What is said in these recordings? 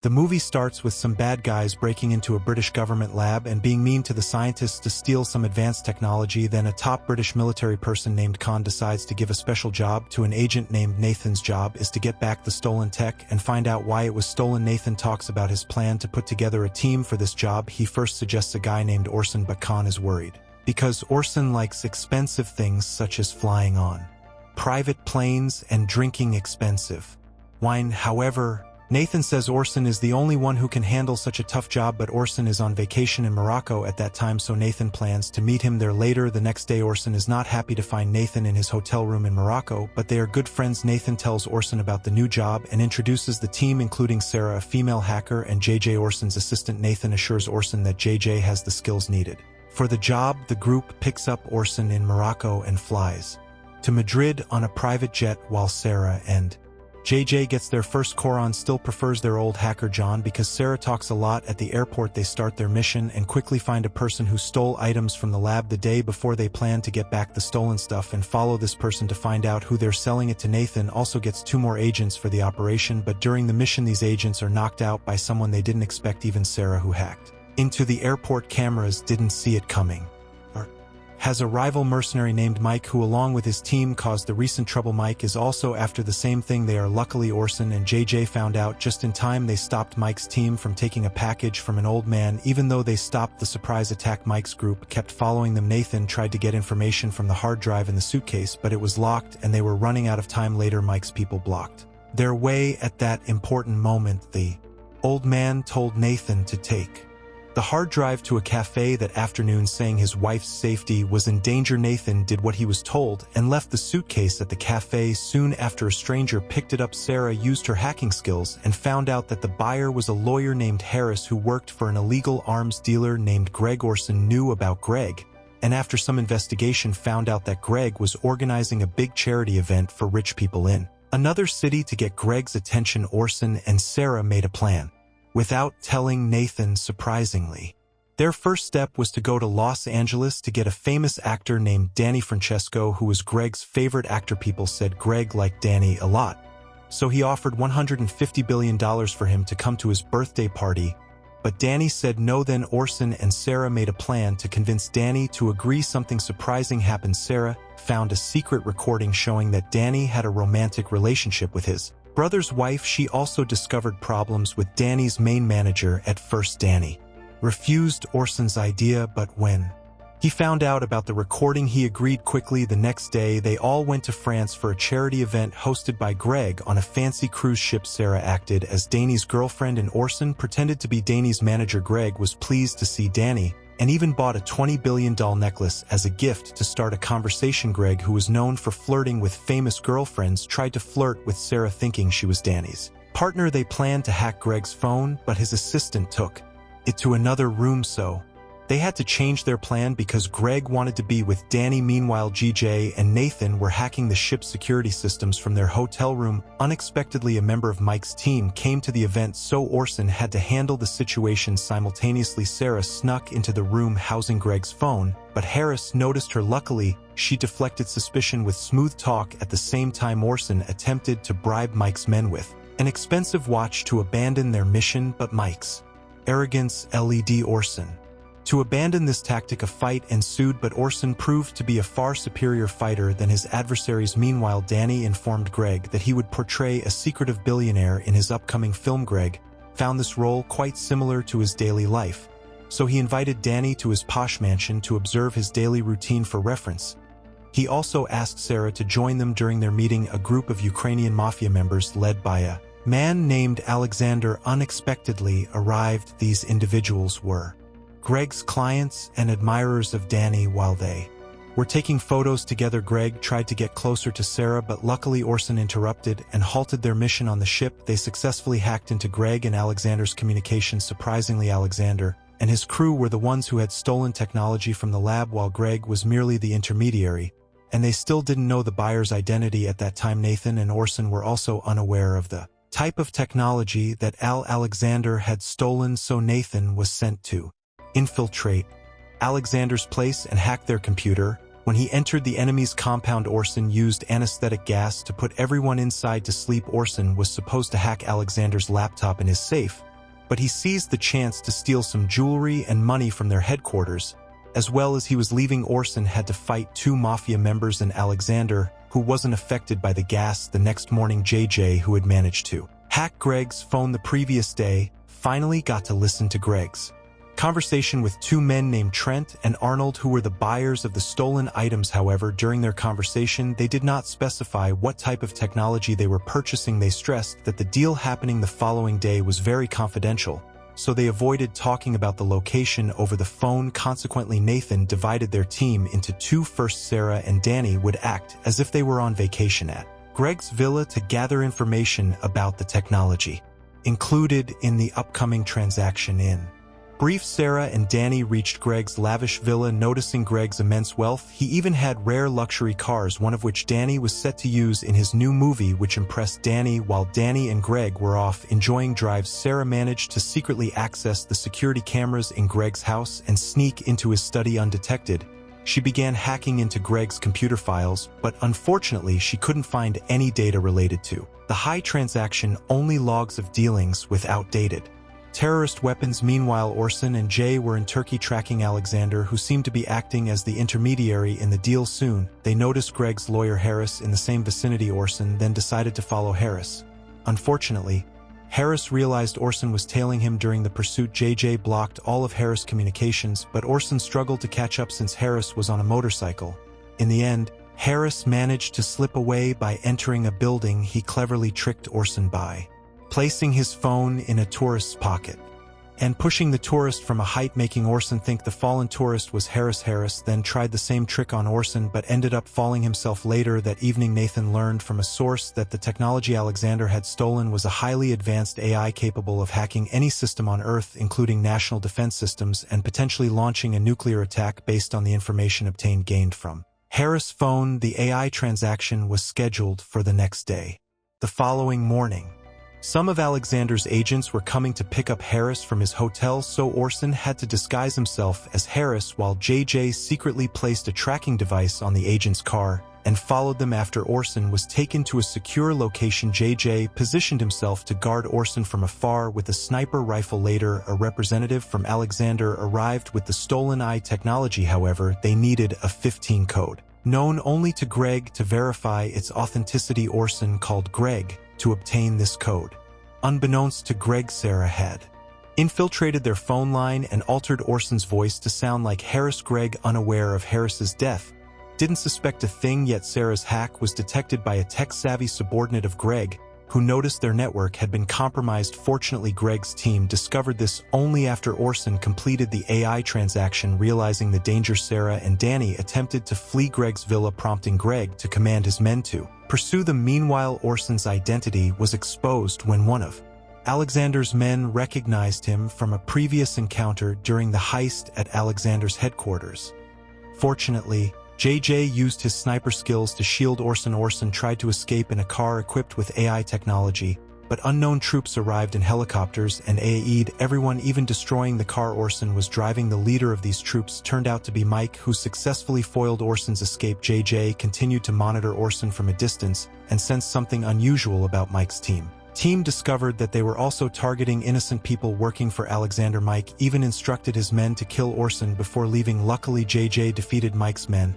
The movie starts with some bad guys breaking into a British government lab and being mean to the scientists to steal some advanced technology. Then a top British military person named Khan decides to give a special job to an agent named Nathan's job is to get back the stolen tech and find out why it was stolen. Nathan talks about his plan to put together a team for this job. He first suggests a guy named Orson, but Khan is worried because Orson likes expensive things such as flying on private planes and drinking expensive wine. However, Nathan says Orson is the only one who can handle such a tough job, but Orson is on vacation in Morocco at that time, so Nathan plans to meet him there later. The next day, Orson is not happy to find Nathan in his hotel room in Morocco, but they are good friends. Nathan tells Orson about the new job and introduces the team, including Sarah, a female hacker, and JJ, Orson's assistant. Nathan assures Orson that JJ has the skills needed for the job. The group picks up Orson in Morocco and flies to Madrid on a private jet, while Sarah and JJ gets their first. Coron still prefers their old hacker John because Sarah talks a lot. At the airport, they start their mission and quickly find a person who stole items from the lab the day before. They plan to get back the stolen stuff and follow this person to find out who they're selling it to. Nathan also gets 2 more agents for the operation, but during the mission these agents are knocked out by someone they didn't expect. Even Sarah, who hacked into the airport cameras, didn't see it coming. Has a rival mercenary named Mike who, along with his team, caused the recent trouble. Mike is also after the same thing they are. Luckily, Orson and JJ found out just in time. They stopped Mike's team from taking a package from an old man. Even though they stopped the surprise attack, Mike's group kept following them. Nathan tried to get information from the hard drive in the suitcase, but it was locked and they were running out of time. Later, Mike's people blocked their way. At that important moment, the old man told Nathan to take the hard drive to a cafe that afternoon, saying his wife's safety was in danger. Nathan did what he was told and left the suitcase at the cafe. Soon after, a stranger picked it up. Sarah used her hacking skills and found out that the buyer was a lawyer named Harris who worked for an illegal arms dealer named Greg. Orson knew about Greg, and after some investigation found out that Greg was organizing a big charity event for rich people in another city. To get Greg's attention, Orson and Sarah made a plan without telling Nathan. Surprisingly, their first step was to go to Los Angeles to get a famous actor named Danny Francesco, who was Greg's favorite actor. People said Greg liked Danny a lot, so he offered $150 billion for him to come to his birthday party, but Danny said no. Then Orson and Sarah made a plan to convince Danny to agree. Something surprising happened. Sarah found a secret recording showing that Danny had a romantic relationship with his brother's wife. She also discovered problems with Danny's main manager. At first, Danny refused Orson's idea, but when he found out about the recording, he agreed quickly. The next day, they all went to France for a charity event hosted by Greg on a fancy cruise ship. Sarah acted as Danny's girlfriend and Orson pretended to be Danny's manager. Greg was pleased to see Danny and even bought a $20 billion necklace as a gift to start a conversation. Greg, who was known for flirting with famous girlfriends, tried to flirt with Sarah thinking she was Danny's partner. They planned to hack Greg's phone, but his assistant took it to another room, so they had to change their plan because Greg wanted to be with Danny. Meanwhile, JJ and Nathan were hacking the ship's security systems from their hotel room. Unexpectedly, a member of Mike's team came to the event, so Orson had to handle the situation simultaneously. Sarah snuck into the room housing Greg's phone, but Harris noticed her. Luckily, she deflected suspicion with smooth talk. At the same time, Orson attempted to bribe Mike's men with an expensive watch to abandon their mission, but Mike's arrogance led Orson to abandon this tactic. A fight ensued, but Orson proved to be a far superior fighter than his adversaries. Meanwhile, Danny informed Greg that he would portray a secretive billionaire in his upcoming film. Greg found this role quite similar to his daily life, so he invited Danny to his posh mansion to observe his daily routine for reference. He also asked Sarah to join them during their meeting. A group of Ukrainian mafia members led by a man named Alexander unexpectedly arrived. These individuals were Greg's clients and admirers of Danny. While they were taking photos together, Greg tried to get closer to Sarah, but luckily Orson interrupted and halted their mission on the ship. They successfully hacked into Greg and Alexander's communications. Surprisingly, Alexander and his crew were the ones who had stolen technology from the lab, while Greg was merely the intermediary, and they still didn't know the buyer's identity at that time. Nathan and Orson were also unaware of the type of technology that Alexander had stolen, so Nathan was sent to infiltrate Alexander's place and hack their computer. When he entered the enemy's compound, Orson used anesthetic gas to put everyone inside to sleep. Orson was supposed to hack Alexander's laptop in his safe, but he seized the chance to steal some jewelry and money from their headquarters. As well as he was leaving, Orson had to fight two mafia members and Alexander, who wasn't affected by the gas. The next morning, JJ, who had managed to hack Greg's phone the previous day, finally got to listen to Greg's conversation with two men named Trent and Arnold, who were the buyers of the stolen items. However, during their conversation, they did not specify what type of technology they were purchasing. They stressed that the deal happening the following day was very confidential, so they avoided talking about the location over the phone. Consequently, Nathan divided their team into two. First, Sarah and Danny would act as if they were on vacation at Greg's villa to gather information about the technology included in the upcoming transaction. In brief, Sarah and Danny reached Greg's lavish villa. Noticing Greg's immense wealth, he even had rare luxury cars, one of which Danny was set to use in his new movie, which impressed Danny. While Danny and Greg were off enjoying drives, Sarah managed to secretly access the security cameras in Greg's house and sneak into his study undetected. She began hacking into Greg's computer files, but unfortunately she couldn't find any data related to the high transaction, only logs of dealings with outdated terrorist weapons. Meanwhile, Orson and Jay were in Turkey tracking Alexander, who seemed to be acting as the intermediary in the deal. Soon, they noticed Greg's lawyer Harris in the same vicinity. Orson then decided to follow Harris. Unfortunately, Harris realized Orson was tailing him during the pursuit. JJ blocked all of Harris' communications, but Orson struggled to catch up since Harris was on a motorcycle. In the end, Harris managed to slip away by entering a building. He cleverly tricked Orson by placing his phone in a tourist's pocket and pushing the tourist from a height, making Orson think the fallen tourist was Harris. Harris then tried the same trick on Orson but ended up falling himself. Later that evening, Nathan learned from a source that the technology Alexander had stolen was a highly advanced AI capable of hacking any system on Earth, including national defense systems, and potentially launching a nuclear attack based on the information gained from Harris' phone. The AI transaction was scheduled for the next day. The following morning, some of Alexander's agents were coming to pick up Harris from his hotel, so Orson had to disguise himself as Harris while JJ secretly placed a tracking device on the agent's car and followed them after Orson was taken to a secure location. JJ positioned himself to guard Orson from afar with a sniper rifle. Later, a representative from Alexander arrived with the stolen AI technology. However, they needed a 15 code, known only to Greg, to verify its authenticity. Orson called Greg to obtain this code. Unbeknownst to Greg, Sarah had infiltrated their phone line and altered Orson's voice to sound like Harris. Greg, unaware of Harris's death, didn't suspect a thing, yet Sarah's hack was detected by a tech-savvy subordinate of Greg, who noticed their network had been compromised. Fortunately, Greg's team discovered this only after Orson completed the AI transaction. Realizing the danger, Sarah and Danny attempted to flee Greg's villa, prompting Greg to command his men to pursue them. Meanwhile, Orson's identity was exposed when one of Alexander's men recognized him from a previous encounter during the heist at Alexander's headquarters. Fortunately, JJ used his sniper skills to shield Orson. Orson tried to escape in a car equipped with AI technology, but unknown troops arrived in helicopters and AE'd everyone, even destroying the car Orson was driving. The leader of these troops turned out to be Mike, who successfully foiled Orson's escape. JJ continued to monitor Orson from a distance and sensed something unusual about Mike's team. Team discovered that they were also targeting innocent people working for Alexander. Mike even instructed his men to kill Orson before leaving. Luckily, JJ defeated Mike's men,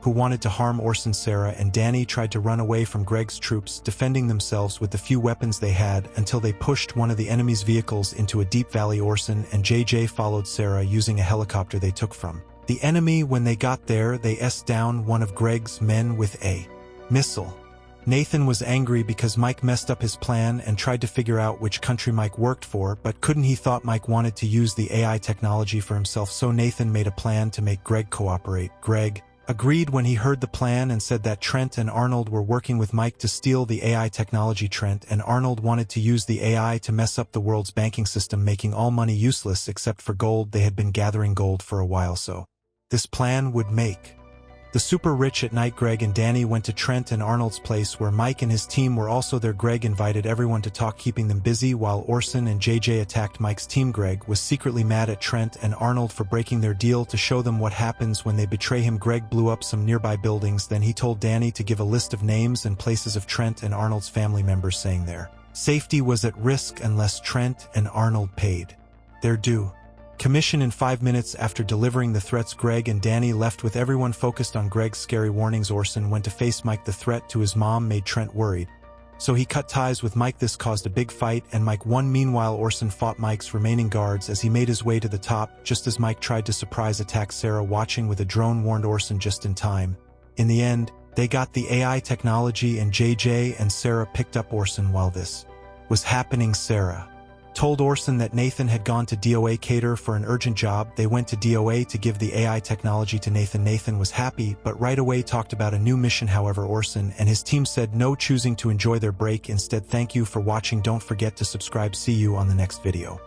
who wanted to harm Orson. Sarah and Danny tried to run away from Greg's troops, defending themselves with the few weapons they had until they pushed one of the enemy's vehicles into a deep valley. Orson and JJ followed Sarah using a helicopter they took from the enemy. When they got there, they down one of Greg's men with a missile. Nathan was angry because Mike messed up his plan and tried to figure out which country Mike worked for, but couldn't. He thought Mike wanted to use the AI technology for himself, so Nathan made a plan to make Greg cooperate. Greg agreed when he heard the plan and said that Trent and Arnold were working with Mike to steal the AI technology. Trent and Arnold wanted to use the AI to mess up the world's banking system, making all money useless except for gold. They had been gathering gold for a while, so this plan would make the super rich. At night, Greg and Danny went to Trent and Arnold's place, where Mike and his team were also there. Greg invited everyone to talk, keeping them busy while Orson and JJ attacked Mike's team. Greg was secretly mad at Trent and Arnold for breaking their deal to show them what happens when they betray him. Greg blew up some nearby buildings. Then he told Danny to give a list of names and places of Trent and Arnold's family members, saying their Safety was at risk unless Trent and Arnold paid their due. Commission in 5 minutes after delivering the threats. Greg and Danny left with everyone focused on Greg's scary warnings. Orson went to face Mike. The threat to his mom made Trent worried, so he cut ties with Mike. This caused a big fight, and Mike won. Meanwhile, Orson fought Mike's remaining guards as he made his way to the top, just as Mike tried to surprise attack. Sarah, watching with a drone, warned Orson just in time. In the end, they got the AI technology, and JJ and Sarah picked up Orson. While this was happening, Sarah told Orson that Nathan had gone to DOA Cater for an urgent job. They went to DOA to give the AI technology to Nathan. Nathan was happy, but right away talked about a new mission. However, Orson and his team said no, choosing to enjoy their break instead. Thank you for watching. Don't forget to subscribe. See you on the next video.